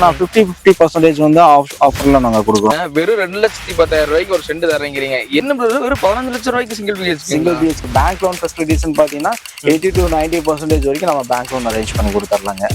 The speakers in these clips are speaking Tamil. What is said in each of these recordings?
நான் 50% வந்து ஆஃபர்ல நாங்க கொடுக்குறோம். வெறும் 2,10,000 ஒரு சென்ட் தரீங்கிறீங்க. என்ன brother, வெறும் 15 லட்சம் ரூபாய்க்கு single BHK bank loan facilities பாத்தீங்கன்னா 80 to 90% வரைக்கும் நம்ம பேங்க் லோன் அரேஞ்ச் பண்ணி கொடுத்துடலாங்க.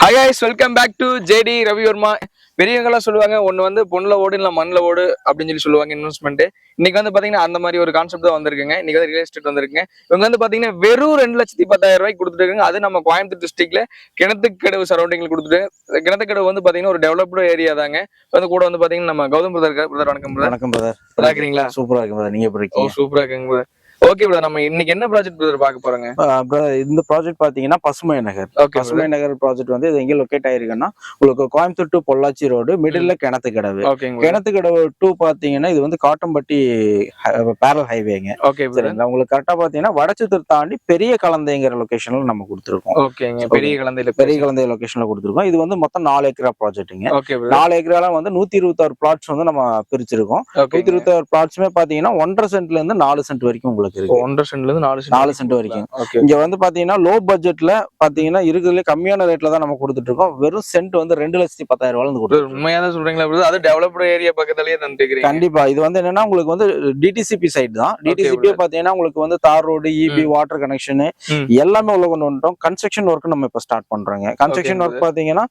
Hi guys, welcome back to JD Ravi Verma. பெரியவங்களாம் சொல்லுவாங்க ஒன்று வந்து பொண்ணுல ஓடு இல்லை மண்ணில் ஓடு அப்படின்னு சொல்லுவாங்க இன்வெஸ்ட்மெண்ட். இன்னைக்கு வந்து பாத்தீங்கன்னா அந்த மாதிரி ஒரு கான்செப்ட் தான் வந்திருக்குங்க. இன்னைக்கு வந்து ரியல் எஸ்டேட் வந்திருக்குங்க. இவங்க வந்து பாத்தீங்கன்னா வெறும் 2,10,000 கொடுத்துருக்காங்க. அது நம்ம கோயம்புத்தூர் டிஸ்ட்ரிக்ட்ல கிணத்துக்கடவு சரௌண்டிங்ல கொடுத்துட்டு, கிணத்துக்கடவு வந்து பாத்தீங்கன்னா ஒரு டெவலப்டு ஏரியா தாங்க. வந்து கூட வந்து பாத்தீங்கன்னா நம்ம கௌதம் பிரதர். வணக்கம் பிரதர். வணக்கம் பிரதர். நல்லா இருக்கிறீங்களா? சூப்பரா இருக்கு பிரதர். நீங்க எப்படி இருக்கீங்க? சூப்பரா இருக்குங்க பிரதர். ஓகே பிரதர், நம்ம இன்னைக்கு என்ன ப்ராஜெக்ட் பிரதர் பார்க்க போறோங்க? இந்த ப்ராஜெக்ட் பாத்தீங்கன்னா பசுமை நகர். பசுமை நகர் ப்ராஜெக்ட் வந்து இது எங்க லொகேட் ஆயிருக்குன்னா உங்களுக்கு கோயம்புத்தூர் டு பொள்ளாச்சி ரோடு மிடில்ல கிணத்துக்கடவு. கிணத்துக்கடவு டூ பாத்தீங்கன்னா இது வந்து காட்டம்பட்டி பேரல் ஹைவேங்க. சரிங்களா? உங்களுக்கு கரெக்டா பாத்தீங்கன்னா வடச்சத்தூர் தாண்டி பெரிய கலந்தைங்கிற லொகேஷன்ல நம்ம கொடுத்துருக்கோம். பெரிய கலந்தை லொகேஷன்ல கொடுத்துருக்கோம். இது வந்து மொத்தம் 4 ஏக்கரா ப்ராஜெக்ட்டுங்க. 4 ஏக்கரால வந்து 126 பிளாட்ஸ் வந்து நம்ம பிரிச்சிருக்கோம். 126 பிளாட்ஸுமே பாத்தீங்கன்னா 1.5 சென்ட்ல இருந்து 4 சென்ட் வரைக்கும் உங்களுக்கு இருக்கு. 1.5 சென்ட்ல இருந்து 4 சென்ட் வரைக்கும். இங்க வந்து பாத்தீங்கன்னா லோ பட்ஜெட்ல பாத்தீங்கன்னா இருக்கிறதுல கம்மியான ரேட்ல தான் நம்ம கொடுத்துட்டு இருக்கோம். வெறும் சென்ட் வந்து 2,10,000 இருந்து கொடுத்துருக்கோம். உண்மையா தான் சொல்றீங்களா? அது டெவலப்டு ஏரியா பக்கத்துலயே தந்துக்கிறீங்க. கண்டிப்பா. இது வந்து என்னன்னா உங்களுக்கு வந்து டிடிசிபி சைட் தான். டிடிசிபி பாத்தீங்கன்னா உங்களுக்கு வந்து தார் ரோடு, இபி, வாட்டர் கனெக்ஷன் எல்லாமே உள்ள கொண்டு வந்துட்டோம். கன்ஸ்ட்ரக்ஷன் ஒர்க் நம்ம இப்ப ஸ்டார்ட் பண்றோங்க. கன்ஸ்ட்ரக்ஷன் ஒர்க் பாத்தீங்கன்னா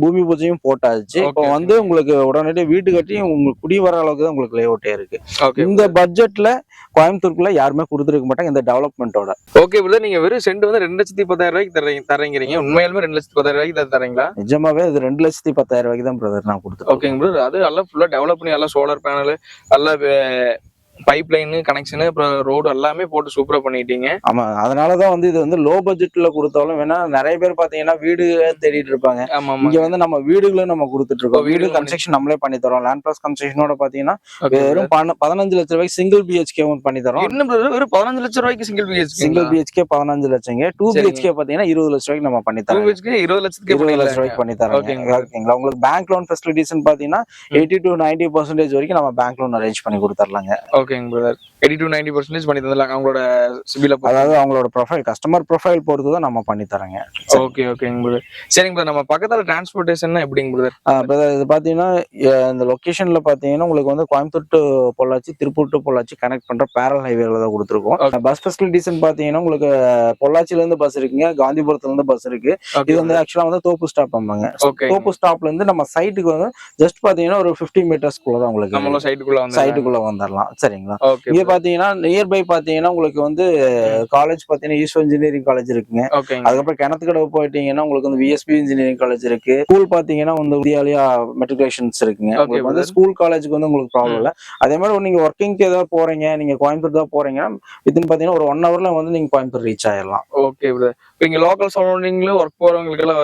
பூமி பூஜையும் போட்டாச்சு. இப்போ வந்து உங்களுக்கு உடனடியாக வீட்டு கட்டி உங்களுக்கு குடி வர அளவுக்கு தான் உங்களுக்கு லேஅவுட்டே இருக்கு. இந்த பட்ஜெட்ல கோயம்புத்தூருக்குள்ள யாருமே கொடுத்துருக்க மாட்டாங்க இந்த டெவலப்மெண்டோட. ஓகே பிரதர், நீங்க வெறும் சென்ட் வந்து 2,10,000 தரீங்க. உண்மையாலுமே 2,10,000 தரீங்களா? நிஜமாவே இது 2,10,000 தான் பிரதர் நான் கொடுத்தேன். ஓகேங்க பிரதர், அது எல்லாம் ஃபுல்லா டெவலப் பண்ணி எல்லாம் சோலார் பேனல், எல்லாம் பைப் லைன் கனெக்ஷன், அப்புறம் ரோடு எல்லாமே போட்டு சூப்பரா பண்ணிட்டீங்க. ஆமா, அதனாலதான் வந்து இது வந்து லோ பட்ஜெட்ல கொடுத்தாலும் வேணா நிறைய பேர் பாத்தீங்கன்னா வீடு தேடிட்டு இருப்பாங்க. இங்க வந்து நம்ம வீடுகளும் நம்ம கொடுத்துட்டு இருக்கோம். வீடு கன்ஸ்ட்ரக்ஷன் நம்மளே பண்ணி தரோம். லேண்ட் பிளஸ் கன்ஸ்ட்ரக்ஷனோட பாத்தீங்கன்னா வெறும் 15 லட்சம் ரூபாய்க்கு சிங்கிள் பிஹெச்கே பண்ணி தரோம். இன்னும் வெறும் 15 லட்சம் ரூபாய்க்கு சிங்கிள் பிஹெச்கே 15 லட்சங்க. 2 பிஹெச்கே பாத்தீங்கன்னா 20 லட்சம் ரூபாய்க்கு நம்ம பண்ணி தரோம். 20 லட்சம் ரூபாய்க்கு பண்ணி தரோம். ஓகேங்களா? உங்களுக்கு பேங்க் லோன் ஃபெசிலிட்டிஸ் பாத்தீங்கன்னா 80 to 90% வரைக்கும் நம்ம பேங்க் லோன் அரேஞ்ச் பண்ணி கொடுத்துடலாங்க. ஓகேங்க பிரதர், 80 to 90% பண்ணி தந்தலாம். அவங்களோட சிபில, அதாவது அவங்களோட ப்ரொஃபைல், கஸ்டமர் ப்ரொஃபைல் பொறுத்து தான் நம்ம பண்ணி தரங்க. ஓகேங்க பிரதர். சரிங்க பிரதர், நம்ம பக்கத்துல டிரான்ஸ்போர்ட்டேஷன் எப்படிங்க பிரதர்? பிரதர் இது பாத்தீங்கன்னா இந்த லொகேஷன்ல பாத்தீங்கன்னா உங்களுக்கு வந்து Coimbatore to Pollachi, Tiruppur to Pollachi connect பண்ற பேரல் ஹைவேல தான் கொடுத்துருக்கோம். பஸ் ஃபெசிலிட்டிஸ் பாத்தீங்கன்னா உங்களுக்கு பொள்ளாச்சில இருந்து பஸ் இருக்குங்க, காந்திபுரத்துல இருந்து பஸ் இருக்கு. இது வந்து ஆக்சுவலா வந்து தோப்பு ஸ்டாப் பண்ணுவாங்க. தோப்பு ஸ்டாப்ல இருந்து நம்ம சைட்டுக்கு வந்து ஜஸ்ட் பாத்தீங்கன்னா ஒரு 50 மீட்டர்ஸ்க்குள்ள தான் உங்களுக்கு நம்ம சைட்டுக்குள்ள வந்துடலாம். சரிங்களா? இங்க பாத்தீங்கன்னா நியர்பை பாத்தீங்கன்னா உங்களுக்கு வந்து காலேஜ் பாத்தீங்கன்னா ஈஸ்வர இன்ஜினியரிங் காலேஜ் இருக்குங்க. அதுக்கப்புறம் கிணத்துக்கடவு போயிட்டீங்கன்னா உங்களுக்கு வந்து விஎஸ்பி இன்ஜினியரிங் காலேஜ் இருக்கு. ஸ்கூல் பாத்தீங்கன்னா வந்து வித்யாலயா மெட்ரிகுலேஷன்ஸ் இருக்குங்க. உங்களுக்கு வந்து ஸ்கூல் காலேஜுக்கு வந்து உங்களுக்கு ப்ராப்ளம் இல்ல. அதே மாதிரி நீங்க ஒர்க்கிங்க்கு ஏதாவது போறீங்க, நீங்க கோயம்புத்தூர் தான் போறீங்கன்னா வித்தின் பாத்தீங்கன்னா ஒரு 1 ஹவர்ல வந்து நீங்க கோயம்புத்தூர் ரீச் ஆயிடலாம். Okay brother. இங்க லோக்கல் சரௌண்டிங்ல ஒர்க் போறவங்களுக்கு எல்லாம்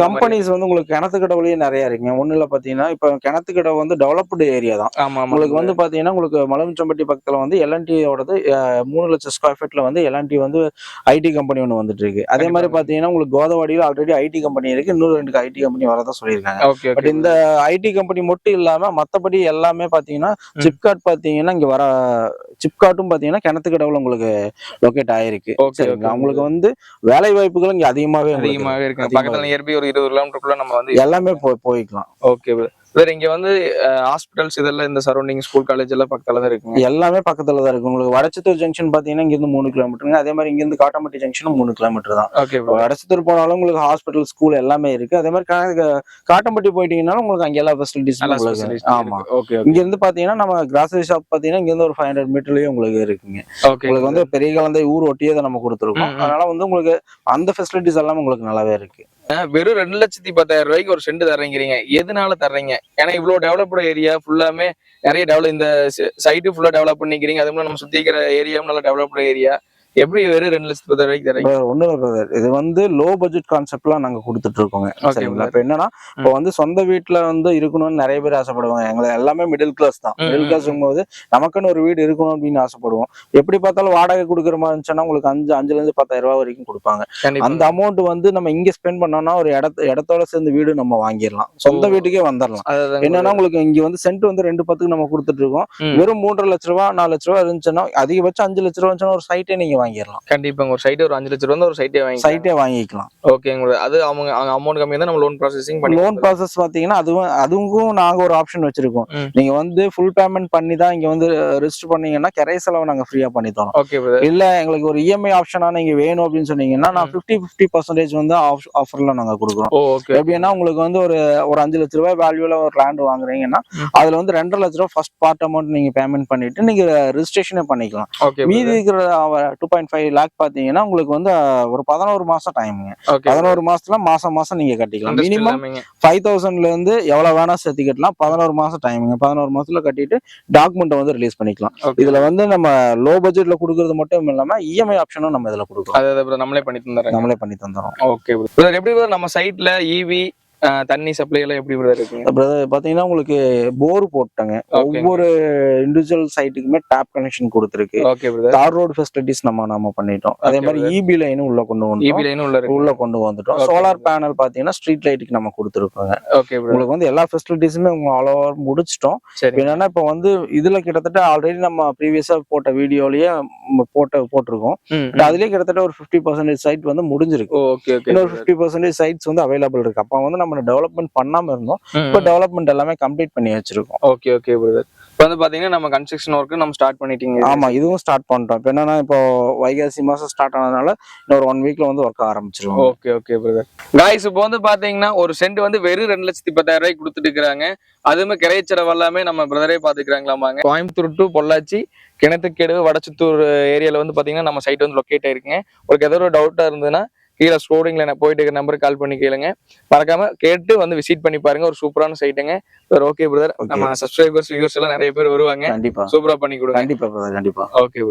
கம்பெனிஸ் வந்து உங்களுக்கு கிணத்துக்கடவுலயே நிறைய இருக்குங்க. ஒண்ணுல பாத்தீங்கன்னா இப்ப கிணத்துக்கடவு வந்து டெவலப்டு ஏரியா தான். உங்களுக்கு வந்து பாத்தீங்கன்னா உங்களுக்கு மலமிச்சம்பட்டி பக்கத்துல வந்து எல்என்டியோடது 3 லட்சம் ஸ்கொயர் ஃபீட்ல வந்து எல்என்டி வந்து ஐடி கம்பெனி ஒன்று வந்துட்டு இருக்கு. அதே மாதிரி பாத்தீங்கன்னா உங்களுக்கு கோதாவரியில ஆல்ரெடி ஐடி கம்பெனி இருக்கு. இன்னொரு 2 ஐடி கம்பெனி வரதான் சொல்லியிருக்காங்க. பட் இந்த ஐடி கம்பெனி மட்டும் இல்லாம மத்தபடி எல்லாமே பாத்தீங்கன்னா சிப்காட் பாத்தீங்கன்னா இங்க வர சிப்காட்டும் பாத்தீங்கன்னா கிணத்துக்கடவுல உங்களுக்கு லொகேட் ஆயிருக்கு. சரிங்களா? உங்களுக்கு வந்து வேலை வாய்ப்புகள் இங்க அதிகமாவே இருக்கு. பக்கத்துல நியர்பை ஒரு 20 கிலோமீட்டருக்குள்ள நம்ம வந்து எல்லாமே போய்க்கலாம். ஓகே வேற இங்க வந்து ஹாஸ்பிட்டல்ஸ் இதெல்லாம் இந்த சரௌண்டிங் ஸ்கூல் காலேஜ் எல்லாம் பக்கத்துல தான் இருக்கு. எல்லாமே பக்கத்துல தான் இருக்கு. உங்களுக்கு வடச்சத்தூர் ஜங்ஷன் பாத்தீங்கன்னா இங்க இருந்து 3 கிலோமீட்டருங்க. அதே மாதிரி இங்க இருந்து காட்டம்பட்டி ஜங்ஷனும் 3 கிலோமீட்டர் தான். வடச்சத்தூர் போனாலும் உங்களுக்கு ஹாஸ்பிட்டல், ஸ்கூல் எல்லாமே இருக்கு. அதே மாதிரி காட்டம்பட்டி போயிட்டீங்கன்னா உங்களுக்கு அங்க எல்லா ஃபெசிலிட்டிஸ். ஆமா, இங்க இருந்து பாத்தீங்கன்னா நம்ம கிராசரி ஷாப் பாத்தீங்கன்னா இங்க இருந்து ஒரு 500 மீட்டர்லயே உங்களுக்கு இருக்குங்க. உங்களுக்கு வந்து பெரிய கலந்தை ஊர் ஒட்டியே தான் நம்ம கொடுத்துருக்கோம். அதனால வந்து உங்களுக்கு அந்த ஃபெசிலிட்டிஸ் எல்லாம் உங்களுக்கு நல்லாவே இருக்கு. வெறும் 2,10,000 ஒரு சென்ட் தர்றீங்க. எதனால தர்றீங்க? ஏன்னா இவ்வளவு டெவலப்டு ஏரியா ஃபுல்லாமே நிறைய டெவலப், இந்த சைட்டு ஃபுல்லா டெவலப் பண்ணிக்கிறீங்க. அது மாதிரி நம்ம சுத்தி இருக்கிற ஏரியாவும் நல்லா டெவலப்டு ஏரியா. எப்படி வெறும் 2,10,000 தரீங்க? ஒண்ணு இல்ல brother. இது வந்து லோ பட்ஜெட் கான்செப்ட்லாம் நாங்க கொடுத்துட்டு இருக்கோங்க. Okay, சரிங்களா? இப்ப என்னன்னா இப்போ வந்து சொந்த வீட்டுல வந்து இருக்கணும்னு நிறைய பேர் ஆசைப்படுவாங்க. எங்களை எல்லாமே மிடில் கிளாஸ் தான். மிடில் கிளாஸ்ங்கும் போது நமக்குன்னு ஒரு வீடு இருக்கணும் அப்படின்னு ஆசைப்படுவோம். எப்படி பார்த்தாலும் வாடகை கொடுக்குற மாதிரி இருந்துச்சுன்னா உங்களுக்கு 5,000 இருந்து 10,000 ரூபாய் வரைக்கும் கொடுப்பாங்க. கண்டிப்பா. அந்த அமௌண்ட் வந்து நம்ம இங்க ஸ்பெண்ட் பண்ணோம்னா ஒரு இடத்தோட சேர்ந்து வீடு நம்ம வாங்கிடலாம். சொந்த வீட்டுக்கே வந்துடலாம். அதுதான் என்னன்னா உங்களுக்கு இங்க வந்து சென்ட் வந்து 2,10 நம்ம கொடுத்துட்டு இருக்கோம். வெறும் 3,50,000 ரூபாய் 4,00,000 ரூபாய் இருந்துச்சுன்னா அதிகபட்சம் 5,00,000 ரூபாய் இருந்துச்சுன்னா ஒரு சைட்டே நீங்க வாங்கிடலாம். கண்டிப்பாங்க. ஒரு சைட் ஒரு 5,00,000 ரூபாய் ஒரு சைட்டே வாங்கிக்கலாம். ஓகேங்க. அது அவங்க அமௌண்ட் கம்மியா தான் நம்ம லோன் ப்ராசஸிங் பண்ணி லோன் ப்ராசஸ் பாத்தீங்கன்னா அதுவும் நாங்க ஒரு ஆப்ஷன் வச்சிருக்கோம். நீங்க வந்து ஃபுல் பேமெண்ட் பண்ணி தான் இங்க வந்து ரெஜிஸ்டர் பண்ணீங்கன்னா கிரை செலவு நாங்க ஃப்ரீயா பண்ணி தரோம். Okay brother. இல்ல எங்களுக்கு ஒரு இஎம்ஐ ஆப்ஷனா நீங்க வேணும் அப்படின்னு சொன்னீங்கன்னா நான் 50% வந்து ஆஃபர்ல நாங்க கொடுக்குறோம். ஓகே. எப்படின்னா உங்களுக்கு வந்து ஒரு 5,00,000 ரூபாய் வேல்யூல ஒரு லேண்ட் வாங்குறீங்கன்னா அதுல வந்து 2,50,000 ரூபாய் ஃபர்ஸ்ட் பார்ட் அமௌண்ட் நீங்க பேமெண்ட் பண்ணிட்டு நீங்க ரெஜிஸ்ட்ரேஷனே பண்ணிக்கலாம். மீதி இருக்கிற 2.5 லேக் பாத்தீங்கன்னா உங்களுக்கு வந்து ஒரு 11 மாசம் டைமுங்க. 11 மாசத்துல மாசம் நீங்க கட்டிக்கலாம். மினிமம் 5,000ல இருந்து எவ்வளவு வேணா சேர்த்து கட்டலாம். 11 மாசம் டைமுங்க. 11 மாசத்துல கட்டிட்டு டாக்குமெண்ட் வந்து ரிலீஸ் பண்ணிக்கலாம். இதுல வந்து நம்ம லோ பட்ஜெட்ல கொடுக்கறது மட்டும் இல்லாம இஎம்ஐ ஆப்ஷனும் நம்ம இதுல கொடுக்கலாம். அதாவது நம்மளே பண்ணி தந்துறோம். Okay brother. எப்படி பிரதர் நம்ம சைட்ல ஈவி தண்ணி சப்ளை எல்லாம் எப்படி பிரதர் இருக்குங்க? பிரதர் பாத்தீங்கன்னா உங்களுக்கு போர் போட்டாங்க. ஒவ்வொரு இண்டிவிஜுவல் சைட்டுக்குமே டேப் கனெக்ஷன் கொடுத்துருக்கு. Okay brother. தார் ரோடு ஃபெசிலிட்டிஸ் நம்ம பண்ணிட்டோம். அதே மாதிரி இபி லைனும் உள்ள கொண்டு வந்துட்டோம். சோலார் பேனல் பாத்தீங்கன்னா ஸ்ட்ரீட் லைட்டுக்கு நம்ம கொடுத்துருக்கோங்க. Okay brother. உங்களுக்கு வந்து எல்லா ஃபெசிலிட்டிஸுமே ஆல் ஓவர் முடிச்சிட்டோம். என்னன்னா இப்ப வந்து இதுல கிட்டத்தட்ட ஆல்ரெடி நம்ம ப்ரீவியஸா போட்ட வீடியோலயே போட்டிருக்கோம். அதுலயே கிட்டத்தட்ட ஒரு 50% சைட் வந்து முடிஞ்சிருக்கு. இன்னொரு 50% சைட்ஸ் வந்து அவைலபிள் இருக்கு. அப்ப வந்து நம்ம டெவலப்மெண்ட் பண்ணாம இருந்தோம். இப்ப டெவலப்மெண்ட் எல்லாமே கம்ப்ளீட் பண்ணி வச்சிருக்கோம். Okay brother. இப்போ வந்து பாத்தீங்கன்னா நம்ம கன்ஸ்ட்ரக்ஷன் ஒர்க் நம்ம ஸ்டார்ட் பண்ணிட்டீங்க. ஆமா, இதுவும் ஸ்டார்ட் பண்ணிட்டோம். இப்போ என்னன்னா இப்போ வைகாசி மாசம் ஸ்டார்ட் ஆனதுனால இன்னொரு 1 வீக்ல வந்து ஒர்க் ஆரம்பிச்சிருவோம். Okay brother. காய்ஸ் இப்போ வந்து பாத்தீங்கன்னா ஒரு சென்ட் வந்து வெறும் 2,10,000 ரூபாய்க்கு கொடுத்துட்டு இருக்காங்க. அதுவுமே கிரைச்செலவு எல்லாமே நம்ம பிரதரே பாத்துக்கிறாங்களாமாங்க. கோயம்புத்தூர் டு பொள்ளாச்சி கிணத்துக்கேடு வடச்சுத்தூர் ஏரியால வந்து பாத்தீங்கன்னா நம்ம சைட் வந்து லொக்கேட் ஆயிருக்குங்க. உங்களுக்கு ஏதாவது ஒரு டவுட்டா இருந்ததுன்னா கீழே ஸ்டோரிங்ல நான் போயிட்டு இருக்கிற நம்பருக்கு கால் பண்ணி கேளுங்க. மறக்காம கேட்டு வந்து விசிட் பண்ணி பாருங்க. ஒரு சூப்பரான சைட்டுங்க. Okay brother. நம்ம சப்ஸ்கிரைபர்ஸ் வியூவர்ஸ் எல்லாம் நிறைய பேர் வருவாங்க. கண்டிப்பா சூப்பரா பண்ணி கொடுங்க. கண்டிப்பா. ஓகே.